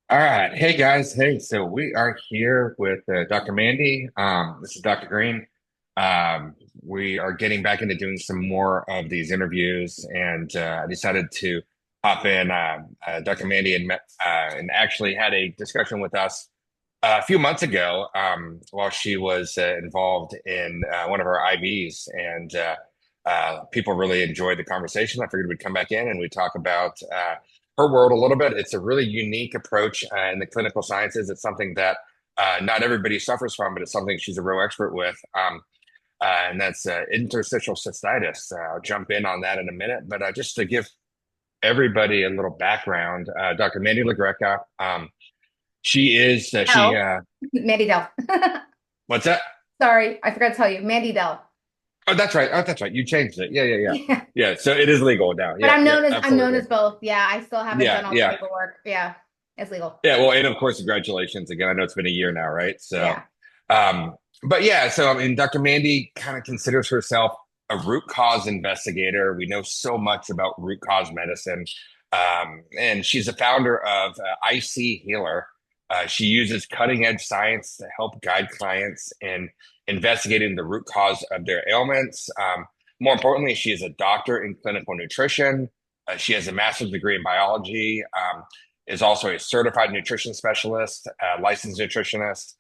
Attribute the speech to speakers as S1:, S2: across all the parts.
S1: All right. Hey guys. Hey, so we are here with Dr. Mandy. This is Dr. Green. We are getting back into doing some more of these interviews, and I decided to hop in. Dr. Mandy had met and actually had a discussion with us a few months ago while she was involved in one of our IVs, and people really enjoyed the conversation. I figured we'd come back in and we'd talk about her world a little bit. It's a really unique approach in the clinical sciences. It's something that not everybody suffers from, but it's something she's a real expert with. And that's interstitial cystitis. I'll jump in on that in a minute, but just to give everybody a little background, Dr. Mandy LaGreca, she is,
S2: Mandy Dell.
S1: what's that?
S2: Sorry, I forgot to tell you, Mandy Dell.
S1: Oh, that's right. Oh, that's right. You changed it. Yeah, yeah, yeah.
S2: Yeah.
S1: Yeah, so it is legal now.
S2: But
S1: Yeah, yeah,
S2: I'm known
S1: absolutely.
S2: as both. Yeah, I still haven't
S1: Yeah,
S2: done all the
S1: yeah.
S2: paperwork. Yeah, it's legal.
S1: Yeah, well, and of course, congratulations again. I know it's been a year now, right?
S2: Yeah.
S1: But yeah, so I mean, Dr. Mandy kind of considers herself a root cause investigator. We know so much about root cause medicine. And she's a founder of IC Healer. She uses cutting edge science to help guide clients in investigating the root cause of their ailments. More importantly, she is a doctor in clinical nutrition. She has a master's degree in biology, is also a certified nutrition specialist, licensed nutritionist,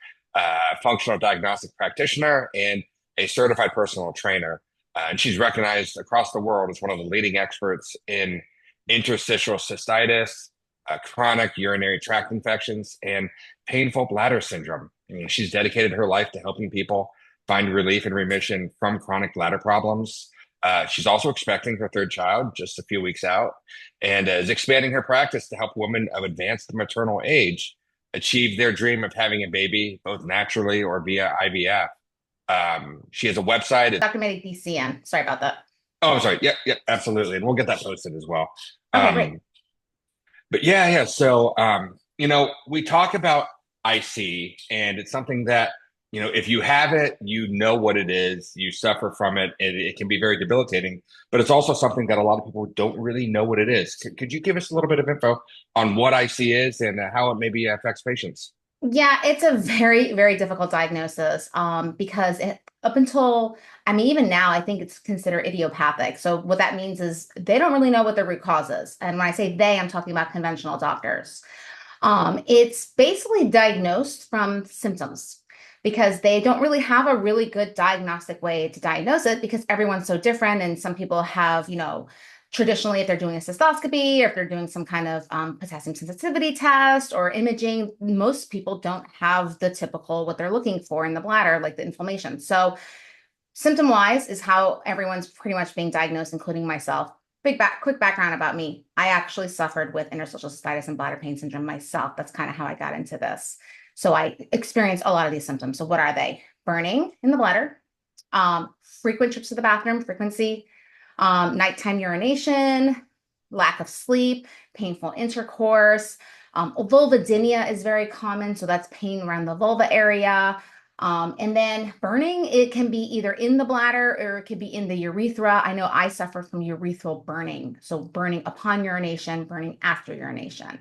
S1: functional diagnostic practitioner, and a certified personal trainer. And she's recognized across the world as one of the leading experts in interstitial cystitis, chronic urinary tract infections, and painful bladder syndrome. I mean, she's dedicated her life to helping people find relief and remission from chronic bladder problems. She's also expecting her third child just a few weeks out and is expanding her practice to help women of advanced maternal age achieve their dream of having a baby, both naturally or via IVF. She has a website.
S2: Dr. Mandy DCN. Sorry about that.
S1: Oh, I'm sorry. Yeah, yeah, absolutely. And we'll get that posted as well.
S2: Okay, great.
S1: Um, but yeah, yeah. So, we talk about IC, and it's something that, if you have it, you know what it is, you suffer from it, and it can be very debilitating. But it's also something that a lot of people don't really know what it is. Could you give us a little bit of info on what IC is and how it maybe affects patients?
S2: Yeah, it's a very, very difficult diagnosis because up until, I mean, even now, I think it's considered idiopathic. So what that means is they don't really know what the root cause is. And when I say they, I'm talking about conventional doctors. It's basically diagnosed from symptoms because they don't really have a really good diagnostic way to diagnose it because everyone's so different. And some people have, traditionally, if they're doing a cystoscopy or if they're doing some kind of potassium sensitivity test or imaging, most people don't have the typical what they're looking for in the bladder, like the inflammation. So symptom-wise is how everyone's pretty much being diagnosed, including myself. Quick background about me. I actually suffered with interstitial cystitis and bladder pain syndrome myself. That's kind of how I got into this. So I experienced a lot of these symptoms. So what are they? Burning in the bladder, frequent trips to the bathroom, frequency, nighttime urination, lack of sleep, painful intercourse. Vulvodynia is very common, so that's pain around the vulva area. And then burning, it can be either in the bladder or it could be in the urethra. I know I suffer from urethral burning, so burning upon urination, burning after urination.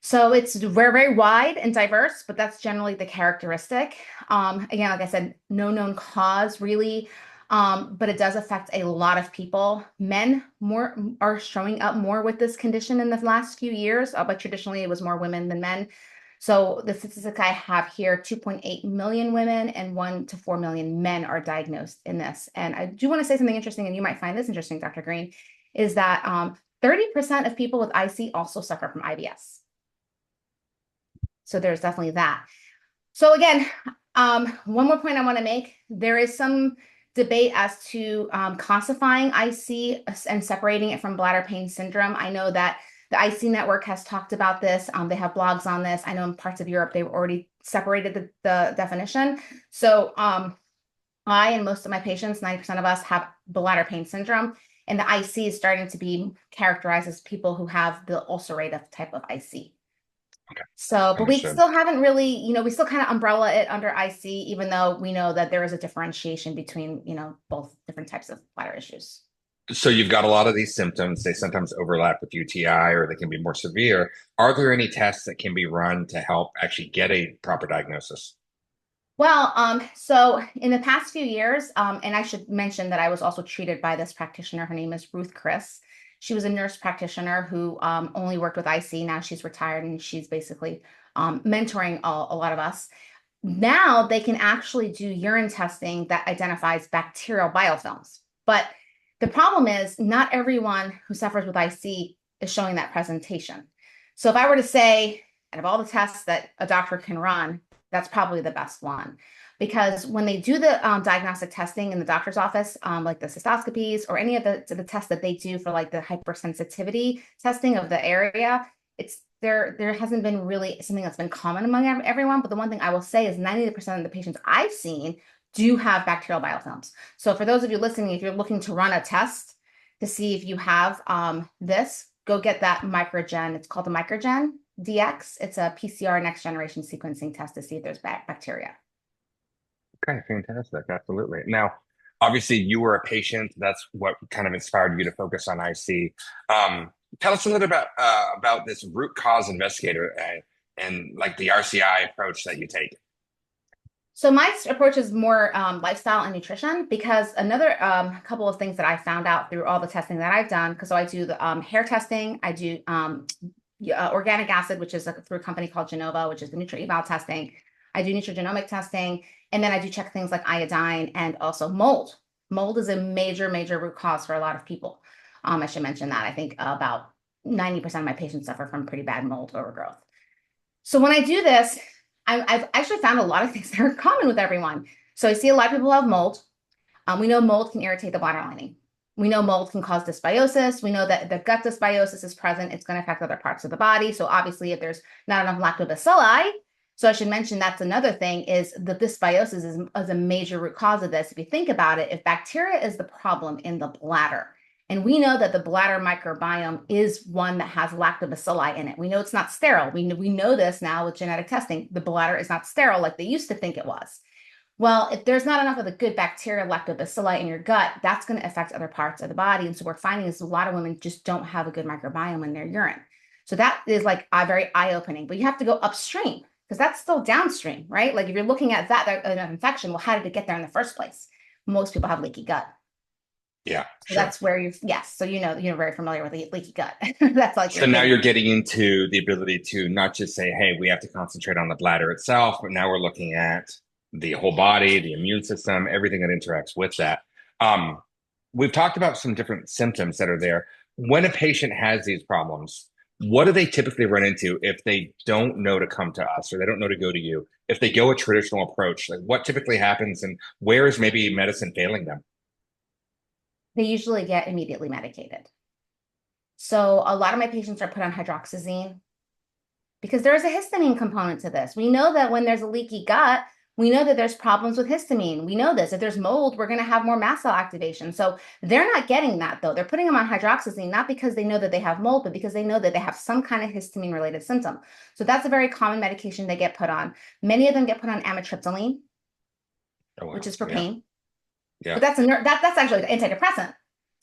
S2: So it's very, very wide and diverse, but that's generally the characteristic. Again, like I said, no known cause really. But it does affect a lot of people. Men more are showing up more with this condition in the last few years, but traditionally it was more women than men. So the statistic I have here, 2.8 million women and 1 to 4 million men are diagnosed in this. And I do want to say something interesting, and you might find this interesting, Dr. Green, is that 30% of people with IC also suffer from IBS. So there's definitely that. So again, one more point I want to make. There is some debate as to classifying IC and separating it from bladder pain syndrome. I know that the IC network has talked about this. They have blogs on this. I know in parts of Europe, they've already separated the definition. So I and most of my patients, 90% of us, have bladder pain syndrome. And the IC is starting to be characterized as people who have the ulcerative type of IC.
S1: Okay,
S2: So, but we
S1: understood.
S2: still haven't really, we still kind of umbrella it under IC, even though we know that there is a differentiation between, both different types of bladder issues.
S1: So you've got a lot of these symptoms. They sometimes overlap with UTI or they can be more severe. Are there any tests that can be run to help actually get a proper diagnosis?
S2: Well, so in the past few years, and I should mention that I was also treated by this practitioner. Her name is Ruth Chris. She was a nurse practitioner who only worked with IC. Now she's retired and she's basically mentoring a lot of us. Now they can actually do urine testing that identifies bacterial biofilms. But the problem is not everyone who suffers with IC is showing that presentation. So if I were to say, out of all the tests that a doctor can run, that's probably the best one. Because when they do the diagnostic testing in the doctor's office, like the cystoscopies or any of the tests that they do for like the hypersensitivity testing of the area, it's there hasn't been really something that's been common among everyone. But the one thing I will say is 90% of the patients I've seen do have bacterial biofilms. So for those of you listening, if you're looking to run a test to see if you have this, go get that microgen. It's called the microgen DX. It's a PCR next generation sequencing test to see if there's bacteria.
S1: Okay, fantastic. Absolutely. Now, obviously, you were a patient. That's what kind of inspired you to focus on IC. Tell us a little about this root cause investigator and like the RCI approach that you take.
S2: So my approach is more lifestyle and nutrition because another couple of things that I found out through all the testing that I've done, because so I do the hair testing, I do organic acid, which is through a company called Genova, which is the NutriEval testing. I do nutrigenomic testing, and then I do check things like iodine and also mold. Mold is a major, major root cause for a lot of people. I should mention that. I think about 90% of my patients suffer from pretty bad mold overgrowth. So when I do this, I've actually found a lot of things that are common with everyone. So I see a lot of people have mold. We know mold can irritate the bladder lining. We know mold can cause dysbiosis. We know that the gut dysbiosis is present. It's going to affect other parts of the body. So obviously, if there's not enough lactobacilli, so I should mention that's another thing is the dysbiosis is a major root cause of this. If you think about it, if bacteria is the problem in the bladder, and we know that the bladder microbiome is one that has lactobacilli in it. We know it's not sterile. We know this now with genetic testing. The bladder is not sterile like they used to think it was. Well, if there's not enough of the good bacteria, lactobacilli in your gut, that's going to affect other parts of the body. And so we're finding is a lot of women just don't have a good microbiome in their urine. So that is like very eye-opening, but you have to go upstream because that's still downstream, right? Like if you're looking at that infection, well, how did it get there in the first place? Most people have leaky gut.
S1: Yeah,
S2: So
S1: sure.
S2: that's where yes. So you're very familiar with leaky gut. That's like
S1: So
S2: your
S1: now
S2: big.
S1: you're getting into the ability to not just say, hey, we have to concentrate on the bladder itself, but now we're looking at the whole body, the immune system, everything that interacts with that. Um, we've talked about some different symptoms that are there. When a patient has these problems, what do they typically run into if they don't know to come to us or they don't know to go to you? If they go a traditional approach, like what typically happens and where is maybe medicine failing them?
S2: They usually get immediately medicated. So a lot of my patients are put on hydroxyzine because there is a histamine component to this. We know that when there's a leaky gut, we know that there's problems with histamine. We know this. If there's mold, we're going to have more mast cell activation. So they're not getting that though. They're putting them on hydroxyzine, not because they know that they have mold, but because they know that they have some kind of histamine related symptom. So that's a very common medication they get put on. Many of them get put on amitriptyline,
S1: Oh,
S2: which
S1: wow.
S2: is for
S1: Yeah.
S2: pain.
S1: Yeah.
S2: But that's actually an antidepressant.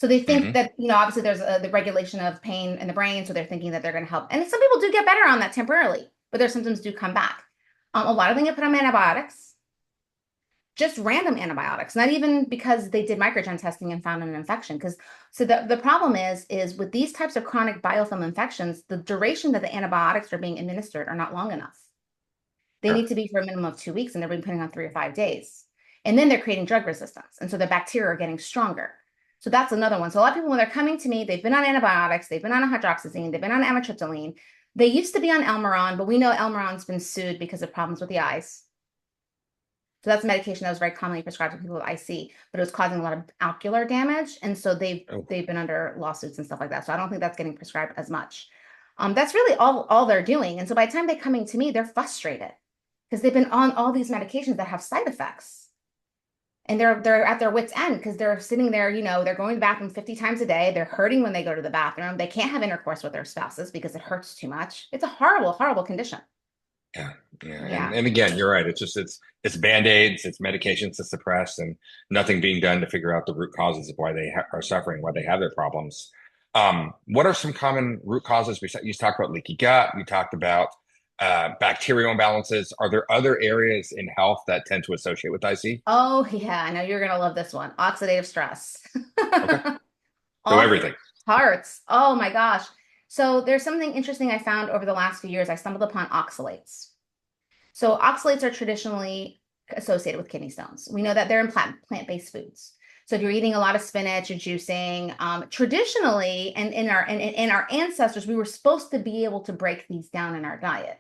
S2: So they think
S1: Hmm.
S2: that, obviously there's the regulation of pain in the brain. So they're thinking that they're going to help. And some people do get better on that temporarily, but their symptoms do come back. A lot of them get put on antibiotics, just random antibiotics, not even because they did microgen testing and found an infection. Because so the problem is with these types of chronic biofilm infections, the duration that the antibiotics are being administered are not long enough. They
S1: Sure.
S2: need to be for a minimum of 2 weeks, and they're being putting on 3 or 5 days. And then they're creating drug resistance. And so the bacteria are getting stronger. So that's another one. So a lot of people, when they're coming to me, they've been on antibiotics, they've been on a hydroxyzine, they've been on amitriptyline. They used to be on Elmeron, but we know Elmeron's been sued because of problems with the eyes. So that's a medication that was very commonly prescribed to people with IC, but it was causing a lot of ocular damage. And so they've
S1: Oh,
S2: they've been under lawsuits and stuff like that. So I don't think that's getting prescribed as much. That's really all they're doing. And so by the time they're coming to me, they're frustrated because they've been on all these medications that have side effects. And they're at their wits' end because they're sitting there, they're going to the bathroom 50 times a day. They're hurting when they go to the bathroom. They can't have intercourse with their spouses because it hurts too much. It's a horrible, horrible condition.
S1: Yeah, yeah, and
S2: Yeah.
S1: and again, you're right. It's band-aids, it's medications to suppress, and nothing being done to figure out the root causes of why they are suffering, why they have their problems. What are some common root causes? You talked about leaky gut. You talked about bacterial imbalances. Are there other areas in health that tend to associate with IC?
S2: Oh, yeah. I know you're going to love this one. Oxidative stress.
S1: Okay, so
S2: Off
S1: everything.
S2: parts. Oh my gosh. So there's something interesting I found over the last few years. I stumbled upon oxalates. So oxalates are traditionally associated with kidney stones. We know that they're in plant-based foods. So if you're eating a lot of spinach or juicing, traditionally, and in our ancestors, we were supposed to be able to break these down in our diet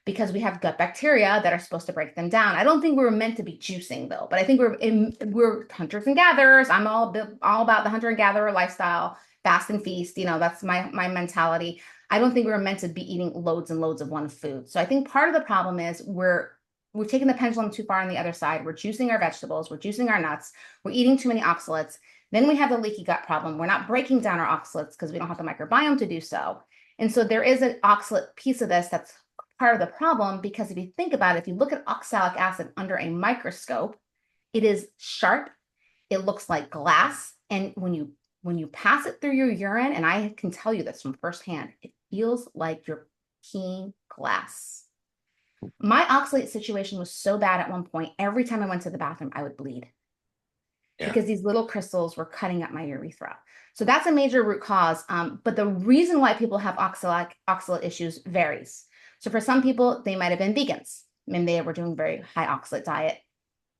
S2: because we have gut bacteria that are supposed to break them down. I don't think we were meant to be juicing though, but I think we're hunters and gatherers. I'm all about the hunter and gatherer lifestyle, fast and feast. That's my mentality. I don't think we were meant to be eating loads and loads of one food. So I think part of the problem is we're taking the pendulum too far on the other side. We're juicing our vegetables, we're juicing our nuts, we're eating too many oxalates. Then we have the leaky gut problem. We're not breaking down our oxalates because we don't have the microbiome to do so. And so there is an oxalate piece of this that's part of the problem because if you think about it, if you look at oxalic acid under a microscope, it is sharp, it looks like glass, and when you pass it through your urine, and I can tell you this from firsthand, it feels like you're peeing glass. My oxalate situation was so bad at one point, every time I went to the bathroom, I would bleed
S1: Yeah,
S2: because these little crystals were cutting up my urethra. So that's a major root cause. But the reason why people have oxalate issues varies. So for some people, they might have been vegans and they were doing very high oxalate diet.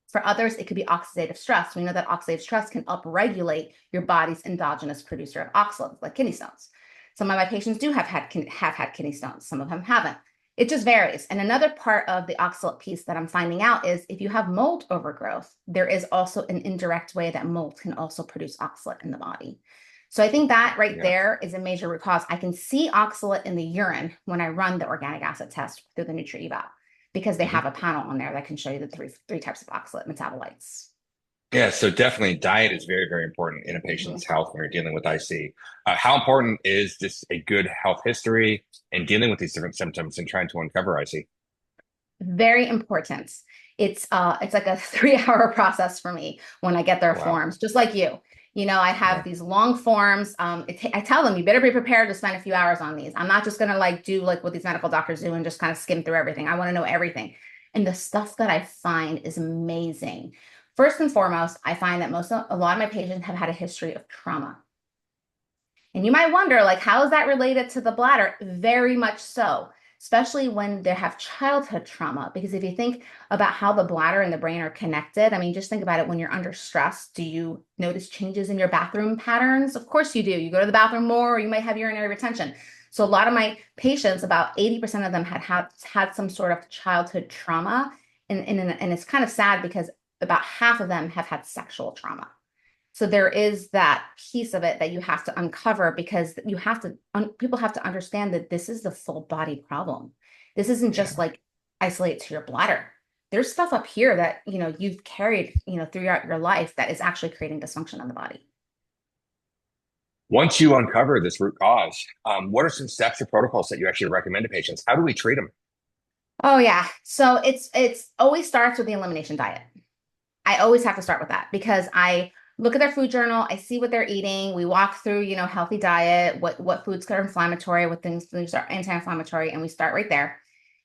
S2: For others, it could be oxidative stress. We know that oxidative stress can upregulate your body's endogenous producer of oxalates, like kidney stones. Some of my patients do have had kidney stones. Some of them haven't. It just varies. And another part of the oxalate piece that I'm finding out is if you have mold overgrowth, there is also an indirect way that mold can also produce oxalate in the body. So I think that right
S1: yeah,
S2: there is a major root cause. I can see oxalate in the urine when I run the organic acid test through the NutriEval because they
S1: mhm.
S2: have a panel on there that can show you the three types of oxalate metabolites.
S1: Yeah. So definitely, diet is very, very important in a
S2: Mhm.
S1: patient's health when you're dealing with IC. How important is just a good health history and dealing with these different symptoms and trying to uncover IC?
S2: Very important. It's like a 3 hour process for me when I get their
S1: Wow.
S2: forms, just like you. I have
S1: Yeah.
S2: these long forms. I tell them you better be prepared to spend a few hours on these. I'm not just gonna like do like what these medical doctors do and just kind of skim through everything. I want to know everything. And the stuff that I find is amazing. First and foremost, I find that a lot of my patients have had a history of trauma. And you might wonder, like, how is that related to the bladder? Very much so, especially when they have childhood trauma. Because if you think about how the bladder and the brain are connected, I mean, just think about it when you're under stress. Do you notice changes in your bathroom patterns? Of course you do. You go to the bathroom more, or you might have urinary retention. So a lot of my patients, about 80% of them had some sort of childhood trauma. And it's kind of sad because about half of them have had sexual trauma. So there is that piece of it that you have to uncover because people have to understand that this is the full body problem. This isn't
S1: Yeah.
S2: just like isolated to your bladder. There's stuff up here that, you've carried, throughout your life that is actually creating dysfunction in the body.
S1: Once you uncover this root cause, what are some steps or protocols that you actually recommend to patients? How do we treat them?
S2: Oh yeah. So it's always starts with the elimination diet. I always have to start with that because I look at their food journal, I see what they're eating. We walk through, healthy diet, what foods are inflammatory, what things are anti-inflammatory, and we start right there.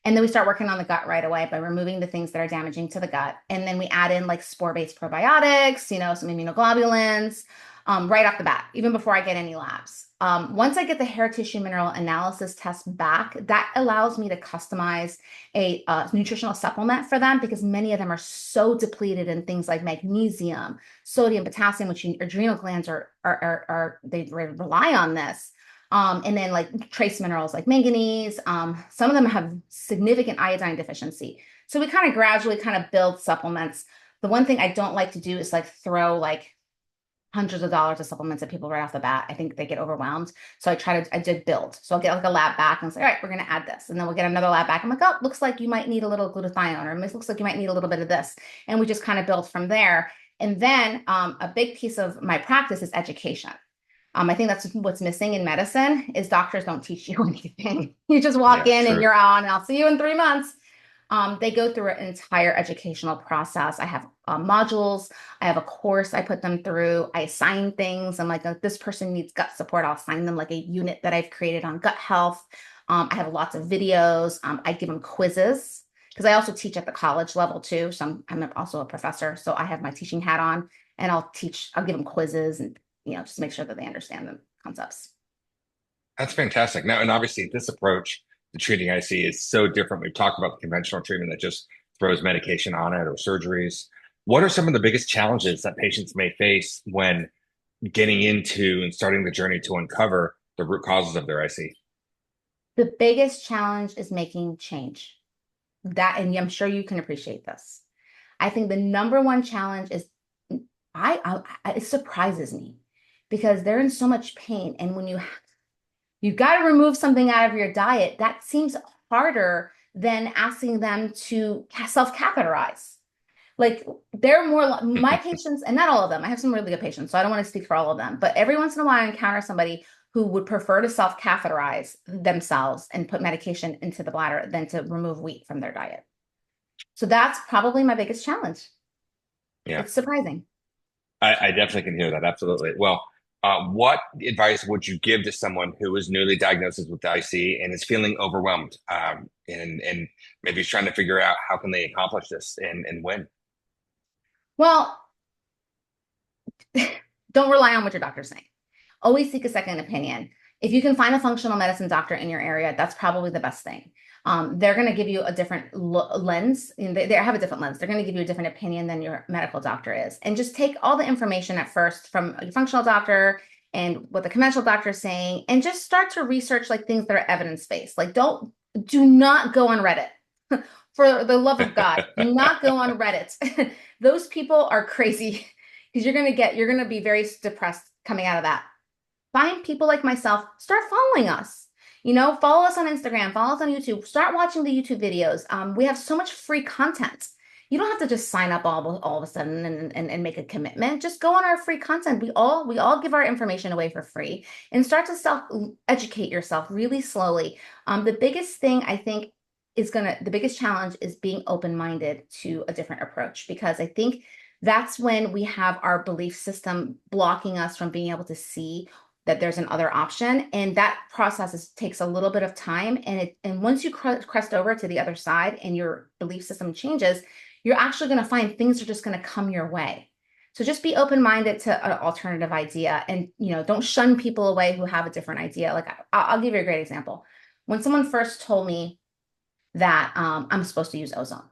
S2: And then we start working on the gut right away by removing the things that are damaging to the gut. And then we add in like spore-based probiotics, some immunoglobulins, right off the bat, even before I get any labs. Once I get the hair tissue mineral analysis test back, that allows me to customize a nutritional supplement for them because many of them are so depleted in things like magnesium, sodium, potassium, which your adrenal glands they rely on this. And then like trace minerals like manganese. Some of them have significant iodine deficiency. So we kind of gradually kind of build supplements. The one thing I don't like to do is like throw like hundreds of dollars of supplements at people right off the bat. I think they get overwhelmed. So I did build. So I'll get like a lab back and say, all right, we're going to add this. And then we'll get another lab back. I'm like, oh, looks like you might need a little glutathione or it looks like you might need a little bit of this. And we just kind of build from there. And then a big piece of my practice is education. I think that's what's missing in medicine is doctors don't teach you anything. You just walk
S1: Yeah,
S2: in and
S1: true.
S2: you're on, and I'll see you in 3 months. They go through an entire educational process. I have modules. I have a course I put them through. I assign things. I'm like, this person needs gut support. I'll assign them like a unit that I've created on gut health. I have lots of videos. I give them quizzes because I also teach at the college level too. So I'm also a professor. So I have my teaching hat on and I'll give them quizzes and, just make sure that they understand the concepts.
S1: That's fantastic. Now, and obviously, this approach to treating IC is so different. We've talked about the conventional treatment that just throws medication on it or surgeries. What are some of the biggest challenges that patients may face when getting into and starting the journey to uncover the root causes of their IC?
S2: The biggest challenge is making change. And I'm sure you can appreciate this. I think the number one challenge is it surprises me because they're in so much pain. And when you've got to remove something out of your diet, that seems harder than asking them to self-catheterize. Like they're more my patients, and not all of them. I have some really good patients, so I don't want to speak for all of them. But every once in a while, I encounter somebody who would prefer to self-catheterize themselves and put medication into the bladder than to remove wheat from their diet. So that's probably my biggest challenge.
S1: Yeah,
S2: It's surprising.
S1: I definitely can hear that. Absolutely. Well, what advice would you give to someone who is newly diagnosed with IC and is feeling overwhelmed, and maybe is trying to figure out how can they accomplish this and when?
S2: Well, don't rely on what your doctor's saying. Always seek a second opinion. If you can find a functional medicine doctor in your area, that's probably the best thing. They're going to give you a different lens. They have a different lens. They're going to give you a different opinion than your medical doctor is. And just take all the information at first from your functional doctor and what the conventional doctor is saying, and just start to research like things that are evidence-based. Like do not go on Reddit. For the love of God, do not go on Reddit. Those people are crazy because you're going to be very depressed coming out of that. Find people like myself, start following us. Follow us on Instagram, follow us on YouTube, start watching the YouTube videos. We have so much free content. You don't have to just sign up all of a sudden and make a commitment. Just go on our free content. We all give our information away for free and start to self-educate yourself really slowly. The biggest thing I think the biggest challenge is being open-minded to a different approach because I think that's when we have our belief system blocking us from being able to see that there's an other option. And that process takes a little bit of time. And once you crest over to the other side and your belief system changes, you're actually going to find things are just going to come your way. So just be open-minded to an alternative idea and, don't shun people away who have a different idea. Like I'll give you a great example. When someone first told me that I'm supposed to use ozone,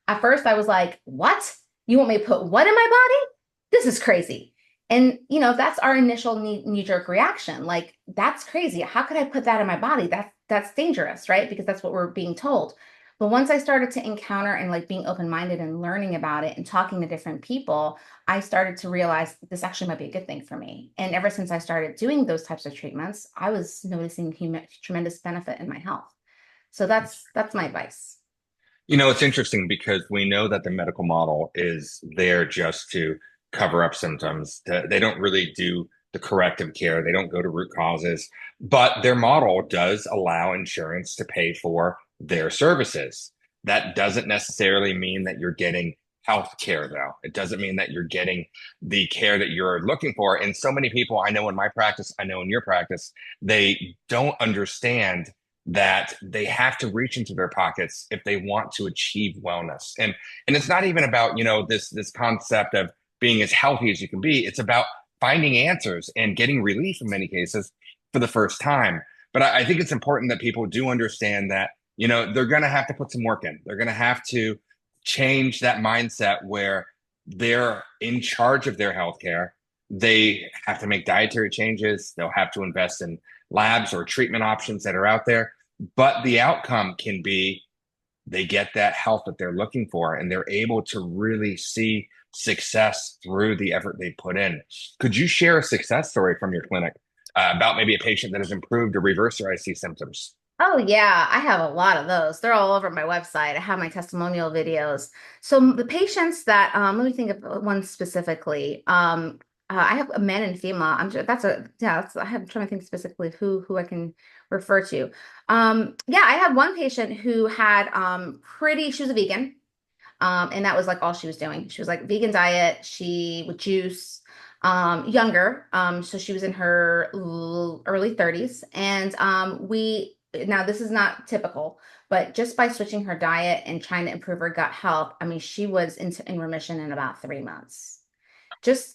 S2: at first I was like, what? You want me to put what in my body? This is crazy. And, that's our initial knee-jerk reaction. Like, that's crazy. How could I put that in my body? That's dangerous, right? Because that's what we're being told. But once I started to encounter and like being open-minded and learning about it and talking to different people, I started to realize this actually might be a good thing for me. And ever since I started doing those types of treatments, I was noticing tremendous benefit in my health. So that's my advice.
S1: It's interesting because we know that the medical model is there just to cover up symptoms. They don't really do the corrective care. They don't go to root causes, but their model does allow insurance to pay for their services. That doesn't necessarily mean that you're getting health care, though. It doesn't mean that you're getting the care that you're looking for. And so many people I know in my practice, I know in your practice, they don't understand that they have to reach into their pockets if they want to achieve wellness. And it's not even about, this concept of being as healthy as you can be. It's about finding answers and getting relief in many cases for the first time. But I think it's important that people do understand that, they're going to have to put some work in. They're going to have to change that mindset where they're in charge of their healthcare. They have to make dietary changes. They'll have to invest in labs or treatment options that are out there. But the outcome can be they get that health that they're looking for and they're able to really see success through the effort they put in. Could you share a success story from your clinic about maybe a patient that has improved or reversed their IC symptoms?
S2: Oh yeah, I have a lot of those. They're all over my website. I have my testimonial videos. So the patients that let me think of one specifically. I have a men and female. That's a yeah. I'm trying to think specifically who I can refer to. Yeah, I had one patient who had pretty. She was a vegan. And that was like all she was doing. She was like vegan diet. She would juice. Younger. So she was in her early 30s, and we now this is not typical, but just by switching her diet and trying to improve her gut health, I mean, she was in remission in about 3 months.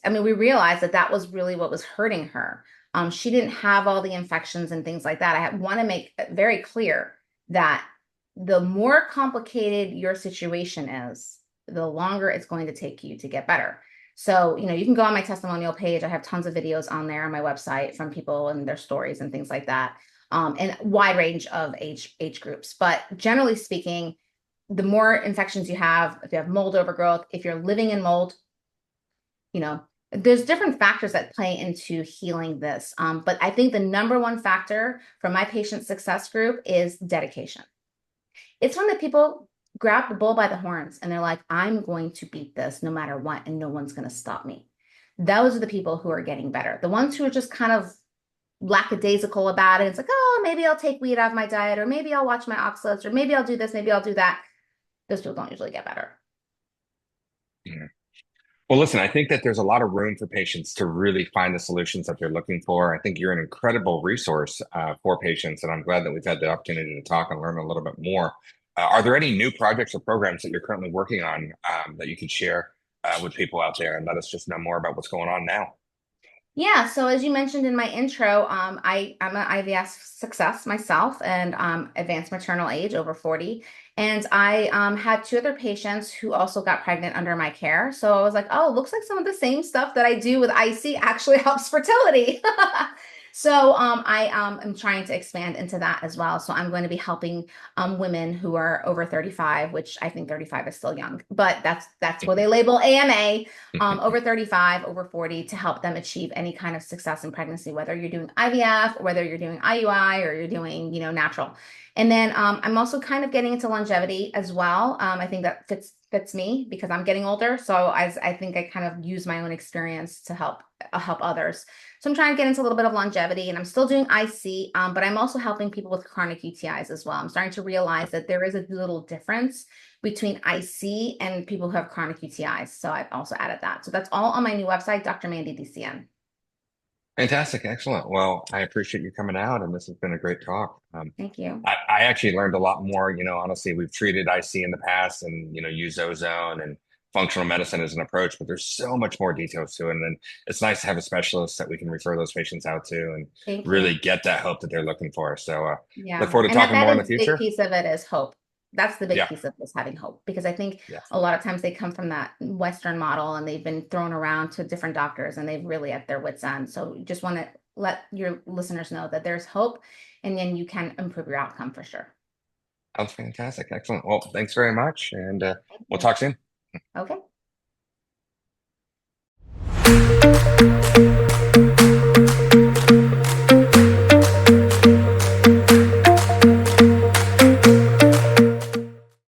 S2: I mean, we realized that that was really what was hurting her. She didn't have all the infections and things like that. Want to make it very clear that the more complicated your situation is, the longer it's going to take you to get better. So, you can go on my testimonial page. I have tons of videos on there on my website from people and their stories and things like that, and a wide range of age groups. But generally speaking, the more infections you have, if you have mold overgrowth, if you're living in mold, you know, there's different factors that play into healing this. But I think the number one factor for my patient success group is dedication. It's when the people grab the bull by the horns and they're like, I'm going to beat this no matter what, and no one's going to stop me. Those are the people who are getting better. The ones who are just kind of lackadaisical about it. It's like, oh, maybe I'll take wheat out of my diet, or maybe I'll watch my oxalates, or maybe I'll do this, maybe I'll do that. Those people don't usually get better.
S1: Yeah. Well, listen, I think that there's a lot of room for patients to really find the solutions that they're looking for. I think you're an incredible resource for patients, and I'm glad that we've had the opportunity to talk and learn a little bit more. Are there any new projects or programs that you're currently working on that you could share with people out there and let us just know more about what's going on now?
S2: Yeah, so as you mentioned in my intro, I'm an IVF success myself and advanced maternal age over 40. And I had two other patients who also got pregnant under my care. So I was like, oh, looks like some of the same stuff that I do with IC actually helps fertility. So I am trying to expand into that as well. So I'm going to be helping women who are over 35, which I think 35 is still young, but that's where they label AMA, over 35, over 40, to help them achieve any kind of success in pregnancy, whether you're doing IVF, or whether you're doing IUI, or you're doing, natural. And then I'm also kind of getting into longevity as well. I think that fits me because I'm getting older. So I think I kind of use my own experience to help others. So I'm trying to get into a little bit of longevity, and I'm still doing IC, but I'm also helping people with chronic UTIs as well. I'm starting to realize that there is a little difference between IC and people who have chronic UTIs. So I've also added that. So that's all on my new website, DrMandyDCN.
S1: Fantastic, excellent. Well, I appreciate you coming out, and this has been a great talk.
S2: Thank you.
S1: I actually learned a lot more. Honestly, we've treated IC in the past and, used ozone and functional medicine as an approach, but there's so much more details to it. And then it's nice to have a specialist that we can refer those patients out to and
S2: Thank
S1: really
S2: you.
S1: get that help that they're looking for. So look
S2: Yeah.
S1: forward to
S2: And that
S1: talking
S2: that
S1: more in the
S2: is a big
S1: future.
S2: piece of it is hope. That's the big
S1: Yeah,
S2: piece of this, having hope, because I think
S1: yeah,
S2: a lot of times they come from that Western model and they've been thrown around to different doctors and they've really at their wits' end. So just want to let your listeners know that there's hope, and then you can improve your outcome for sure.
S1: sounds fantastic. Excellent. Well, thanks very much, and
S2: Thank
S1: we'll
S2: you.
S1: talk soon.
S2: Okay.